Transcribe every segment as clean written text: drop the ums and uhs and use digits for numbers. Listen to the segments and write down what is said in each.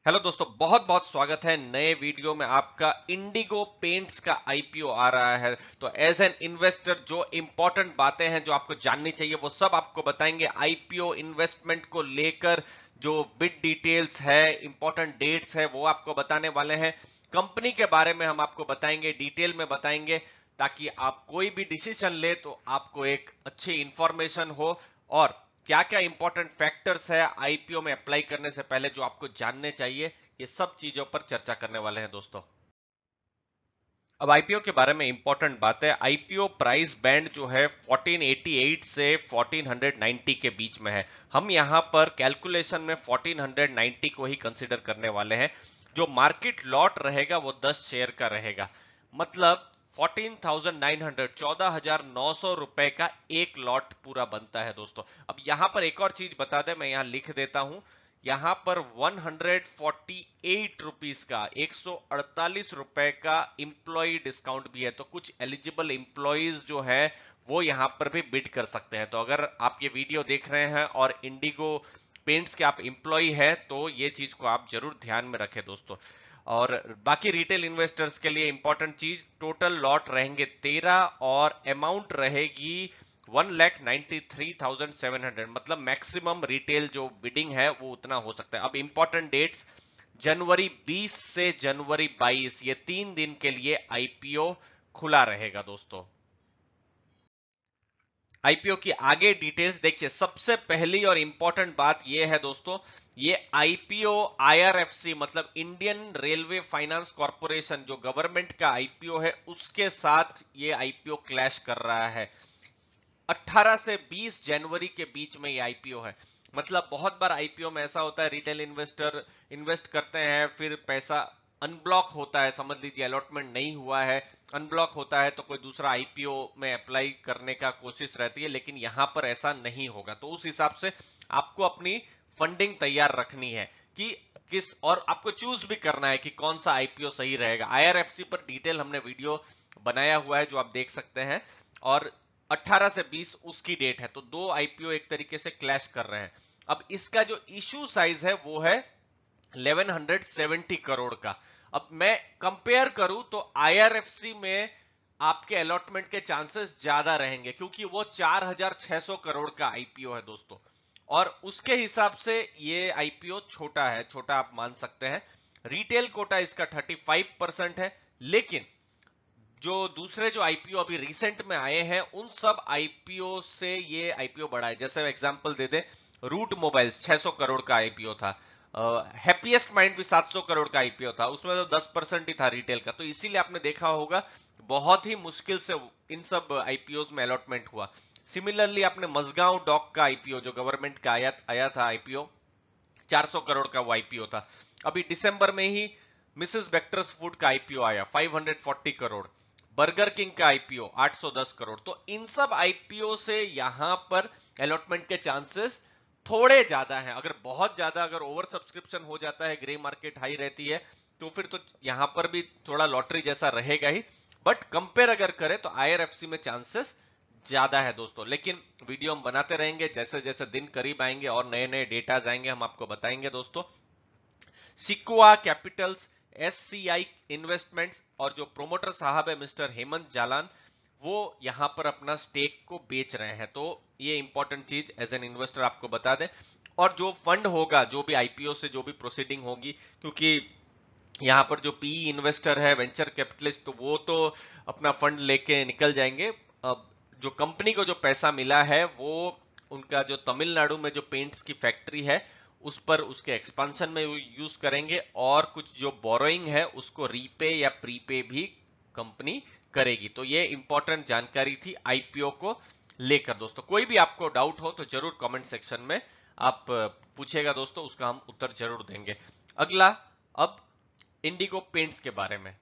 Hello दोस्तों, बहुत बहुत स्वागत है नए वीडियो में आपका। इंडिगो पेंट्स का आईपीओ आ रहा है, तो एज एन इन्वेस्टर जो इंपॉर्टेंट बातें हैं जो आपको जाननी चाहिए वो सब आपको बताएंगे। आईपीओ इन्वेस्टमेंट को लेकर जो बिड डिटेल्स है, इंपॉर्टेंट डेट्स है, वो आपको बताने वाले हैं। कंपनी के बारे में हम आपको बताएंगे, डिटेल में बताएंगे, ताकि आप कोई भी डिसीजन ले तो आपको एक अच्छी इंफॉर्मेशन हो। और क्या क्या इंपॉर्टेंट फैक्टर्स है आईपीओ में अप्लाई करने से पहले जो आपको जानने चाहिए, ये सब चीजों पर चर्चा करने वाले हैं दोस्तों। अब आईपीओ के बारे में इंपॉर्टेंट बात है, आईपीओ प्राइस बैंड जो है 1488 से 1490 के बीच में है। हम यहां पर कैलकुलेशन में 1490 को ही कंसीडर करने वाले हैं। जो मार्केट लॉट रहेगा वो 10 शेयर का रहेगा, मतलब 14,900 14,900 रुपए का एक लॉट पूरा बनता है दोस्तों। अब यहां पर एक और चीज बता दें, मैं यहां लिख देता हूं। यहां पर 148 रुपीस का 148 रुपए का इंप्लॉय डिस्काउंट भी है, तो कुछ एलिजिबल इंप्लॉयज जो है वो यहां पर भी बिड कर सकते हैं। तो अगर आप ये वीडियो देख रहे हैं और इंडिगो पेंट्स के आप इंप्लॉय है तो ये चीज को आप जरूर ध्यान में रखें दोस्तों। और बाकी रिटेल इन्वेस्टर्स के लिए इंपॉर्टेंट चीज, टोटल लॉट रहेंगे 13 और अमाउंट रहेगी 1,93,700, मतलब मैक्सिमम रिटेल जो बिडिंग है वो उतना हो सकता है। अब इंपॉर्टेंट डेट्स, जनवरी 20 से जनवरी 22, ये 3 दिन के लिए आईपीओ खुला रहेगा दोस्तों। आईपीओ की आगे डिटेल्स देखिए। सबसे पहली और इंपॉर्टेंट बात यह है दोस्तों, ये आईपीओ आईआरएफसी मतलब इंडियन रेलवे फाइनेंस कॉर्पोरेशन जो गवर्नमेंट का आईपीओ है उसके साथ ये आईपीओ क्लैश कर रहा है। 18 से 20 जनवरी के बीच में ये आईपीओ है। मतलब बहुत बार आईपीओ में ऐसा होता है, रिटेल इन्वेस्टर इन्वेस्ट करते हैं, फिर पैसा अनब्लॉक होता है, समझ लीजिए अलॉटमेंट नहीं हुआ है, अनब्लॉक होता है तो कोई दूसरा आईपीओ में अप्लाई करने का कोशिश रहती है, लेकिन यहां पर ऐसा नहीं होगा। तो उस हिसाब से आपको अपनी फंडिंग तैयार रखनी है कि किस, और आपको चूज भी करना है कि कौन सा आईपीओ सही रहेगा। आईआरएफसी पर डिटेल हमने वीडियो बनाया हुआ है जो आप देख सकते हैं। और 18 से 20 उसकी डेट है, तो दो आईपीओ एक तरीके से क्लैश कर रहे हैं। अब इसका जो इशू साइज है वो है 1170 करोड़ का। अब मैं कंपेयर करूं तो आईआरएफसी में आपके अलॉटमेंट के चांसेस ज्यादा रहेंगे, क्योंकि वो 4,600 करोड़ का आईपीओ है दोस्तों। और उसके हिसाब से ये आईपीओ छोटा है, छोटा आप मान सकते हैं। रिटेल कोटा इसका 35% है, लेकिन जो दूसरे जो आईपीओ अभी रिसेंट में आए हैं उन सब आईपीओ से ये आईपीओ बड़ा है। जैसे एग्जांपल दे दे, रूट मोबाइल्स 600 करोड़ का आईपीओ था, हैप्पीएस्ट माइंड भी 700 करोड़ का आईपीओ था, उसमें तो 10% ही था रिटेल का। तो इसीलिए आपने देखा होगा बहुत ही मुश्किल से इन सब आईपीओ में अलॉटमेंट हुआ। सिमिलरली आपने मजगांव डॉक का आईपीओ जो गवर्नमेंट का आया था आईपीओ, 400 करोड़ का वो आईपीओ था। अभी दिसंबर में ही मिसेस बेक्टर्स फूड का आईपीओ आया 540 करोड़, बर्गर किंग का आईपीओ 810 करोड़। तो इन सब आईपीओ से यहां पर अलॉटमेंट के चांसेस थोड़े ज्यादा हैं। अगर बहुत ज्यादा, अगर ओवर सब्सक्रिप्शन हो जाता है, ग्रे मार्केट हाई रहती है, तो फिर तो यहां पर भी थोड़ा लॉटरी जैसा रहेगा ही। बट कंपेयर अगर करें तो आईआरएफसी में चांसेस ज्यादा है दोस्तों। लेकिन वीडियो हम बनाते रहेंगे, जैसे जैसे दिन करीब आएंगे और नए नए डेटा आएंगे हम आपको बताएंगे दोस्तों। सिक्वा कैपिटल्स, एससीआई इन्वेस्टमेंट्स और जो प्रोमोटर साहब है मिस्टर हेमंत जालान, वो यहां पर अपना स्टेक को बेच रहे हैं। तो ये इंपॉर्टेंट चीज एज एन इन्वेस्टर आपको बता दें। और जो फंड होगा, जो भी आईपीओ से जो भी प्रोसीडिंग होगी, क्योंकि यहाँ पर जो पीई इन्वेस्टर है, वेंचर कैपिटलिस्ट, तो वो तो अपना फंड लेके निकल जाएंगे। अब जो कंपनी को जो पैसा मिला है वो उनका जो तमिलनाडु में जो पेंट्स की फैक्ट्री है उस पर उसके एक्सपांशन में यूज करेंगे, और कुछ जो बोरोइंग है उसको रीपे या प्रीपे भी कंपनी करेगी। तो ये इंपॉर्टेंट जानकारी थी आईपीओ को लेकर दोस्तों। कोई भी आपको डाउट हो तो जरूर कमेंट सेक्शन में आप पूछेगा दोस्तों, उसका हम उत्तर जरूर देंगे। अगला, अब इंडिगो पेंट्स के बारे में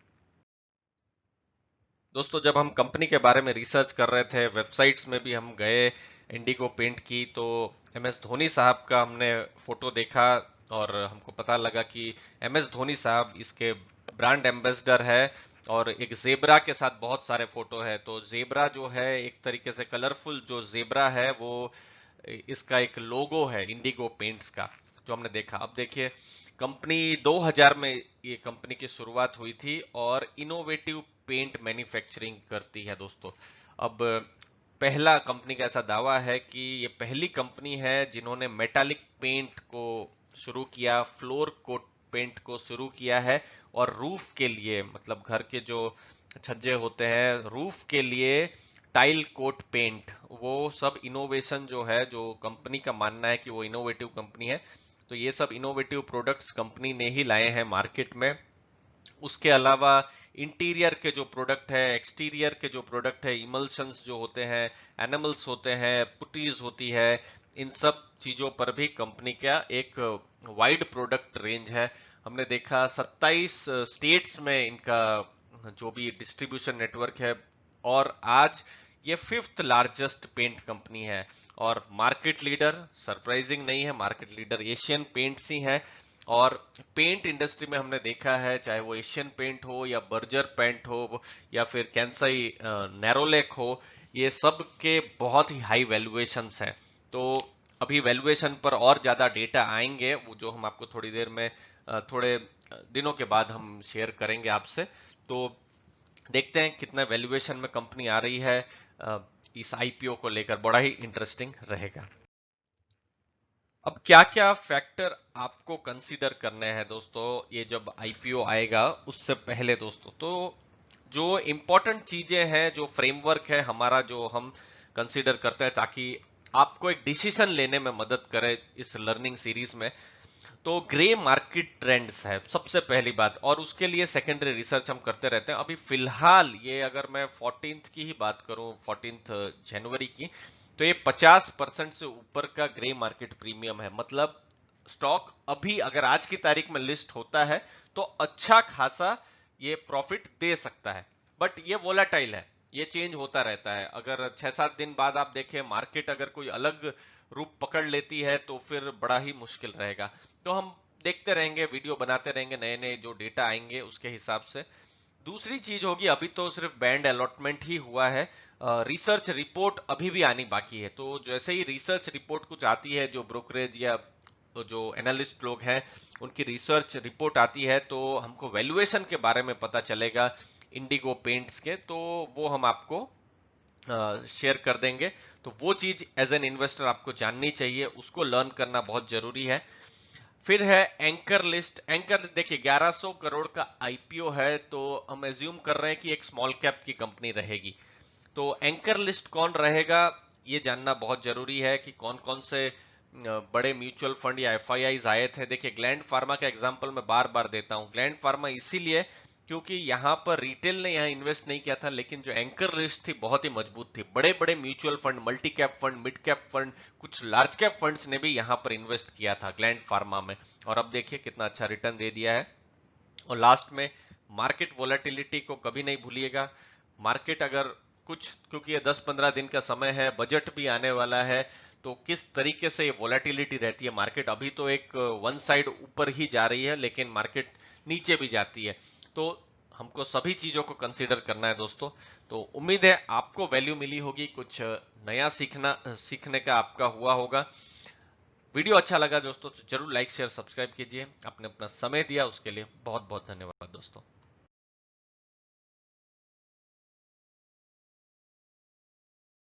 दोस्तों, जब हम कंपनी के बारे में रिसर्च कर रहे थे, वेबसाइट्स में भी हम गए इंडिगो पेंट की, तो एमएस धोनी साहब का हमने फोटो देखा और हमको पता लगा कि एमएस धोनी साहब इसके ब्रांड एम्बेसडर है। और एक जेब्रा के साथ बहुत सारे फोटो है। तो जेब्रा जो है एक तरीके से कलरफुल जो जेब्रा है वो इसका एक लोगो है इंडिगो पेंट्स का। जो हमने देखा। अब देखिए कंपनी 2000 में ये कंपनी की शुरुआत हुई थी और इनोवेटिव पेंट मैन्युफैक्चरिंग करती है दोस्तों। अब पहला कंपनी का ऐसा दावा है कि ये पहली कंपनी है जिन्होंने मेटालिक पेंट को शुरू किया, फ्लोर कोट पेंट को शुरू किया है, और रूफ के लिए मतलब घर के जो छज्जे होते हैं रूफ के लिए टाइल कोट पेंट, वो सब इनोवेशन जो है, जो कंपनी का मानना है कि वो इनोवेटिव कंपनी है, तो ये सब इनोवेटिव प्रोडक्ट्स कंपनी ने ही लाए हैं मार्केट में। उसके अलावा इंटीरियर के जो प्रोडक्ट है, एक्सटीरियर के जो प्रोडक्ट है, इमल्शंस जो होते हैं, एनिमल्स होते हैं, पुटीज होती है, इन सब चीजों पर भी कंपनी का एक वाइड प्रोडक्ट रेंज है। हमने देखा 27 स्टेट्स में इनका जो भी डिस्ट्रीब्यूशन नेटवर्क है, और आज ये 5th लार्जेस्ट पेंट कंपनी है। और मार्केट लीडर सरप्राइजिंग नहीं है, मार्केट लीडर एशियन पेंट्स ही है। और पेंट इंडस्ट्री में हमने देखा है, चाहे वो एशियन पेंट हो या बर्जर पेंट हो या फिर कैंसाई नैरोलेक हो, ये सब के बहुत ही हाई वैल्यूएशंस हैं। तो अभी वैल्यूएशन पर और ज्यादा डेटा आएंगे, वो जो हम आपको थोड़ी देर में थोड़े दिनों के बाद हम शेयर करेंगे आपसे। तो देखते हैं कितना वैल्यूएशन में कंपनी आ रही है। इस आईपीओ को लेकर बड़ा ही इंटरेस्टिंग रहेगा। अब क्या क्या फैक्टर आपको कंसीडर करने हैं दोस्तों, ये जब आईपीओ आएगा उससे पहले दोस्तों, तो जो इंपॉर्टेंट चीजें हैं, जो फ्रेमवर्क है हमारा, जो हम कंसीडर करते हैं ताकि आपको एक डिसीजन लेने में मदद करे इस लर्निंग सीरीज में। तो ग्रे मार्केट ट्रेंड्स है सबसे पहली बात, और उसके लिए सेकेंडरी रिसर्च हम करते रहते हैं। अभी फिलहाल ये अगर मैं 14th की ही बात करूं, 14 जनवरी की, तो ये 50% से ऊपर का ग्रे मार्केट प्रीमियम है। मतलब स्टॉक अभी अगर आज की तारीख में लिस्ट होता है तो अच्छा खासा ये प्रॉफिट दे सकता है, बट ये वोलाटाइल है, ये चेंज होता रहता है। अगर 6-7 दिन बाद आप देखें मार्केट अगर कोई अलग रूप पकड़ लेती है तो फिर बड़ा ही मुश्किल रहेगा। तो हम देखते रहेंगे, वीडियो बनाते रहेंगे, नए नए जो डेटा आएंगे उसके हिसाब से। दूसरी चीज होगी, अभी तो सिर्फ बैंड अलॉटमेंट ही हुआ है, रिसर्च रिपोर्ट अभी भी आनी बाकी है। तो जैसे ही रिसर्च रिपोर्ट कुछ आती है, जो ब्रोकरेज या तो जो एनालिस्ट लोग हैं उनकी रिसर्च रिपोर्ट आती है, तो हमको वैल्यूएशन के बारे में पता चलेगा इंडिगो पेंट्स के, तो वो हम आपको शेयर कर देंगे। तो वो चीज एज एन इन्वेस्टर आपको जाननी चाहिए, उसको लर्न करना बहुत जरूरी है। फिर है एंकर लिस्ट। एंकर देखिए 1100 करोड़ का आईपीओ है, तो हम एज्यूम कर रहे हैं कि एक स्मॉल कैप की कंपनी रहेगी। तो एंकर लिस्ट कौन रहेगा ये जानना बहुत जरूरी है कि कौन कौन से बड़े म्यूचुअल फंड या एफआईआईज आए थे। देखिए ग्लैंड फार्मा का एग्जांपल मैं बार बार देता हूं। ग्लैंड फार्मा इसीलिए क्योंकि यहां पर रिटेल ने यहां इन्वेस्ट नहीं किया था, लेकिन जो एंकर लिस्ट थी बहुत ही मजबूत थी। बड़े बड़े mutual fund, multi cap fund, mid cap fund, कुछ लार्ज कैप फंड्स ने भी यहां पर इन्वेस्ट किया था ग्लैंड फार्मा में, और अब देखिए कितना अच्छा रिटर्न दे दिया है। और लास्ट में मार्केट वोलेटिलिटी को कभी नहीं भूलिएगा। मार्केट अगर कुछ, क्योंकि ये 10-15 दिन का समय है, बजट भी आने वाला है, तो किस तरीके से ये वोलेटिलिटी रहती है। मार्केट अभी तो एक वन साइड ऊपर ही जा रही है, लेकिन मार्केट नीचे भी जाती है, तो हमको सभी चीजों को कंसीडर करना है दोस्तों। तो उम्मीद है आपको वैल्यू मिली होगी, कुछ नया सीखने का आपका हुआ होगा। वीडियो अच्छा लगा दोस्तों तो जरूर लाइक शेयर सब्सक्राइब कीजिए। आपने अपना समय दिया उसके लिए बहुत बहुत धन्यवाद दोस्तों।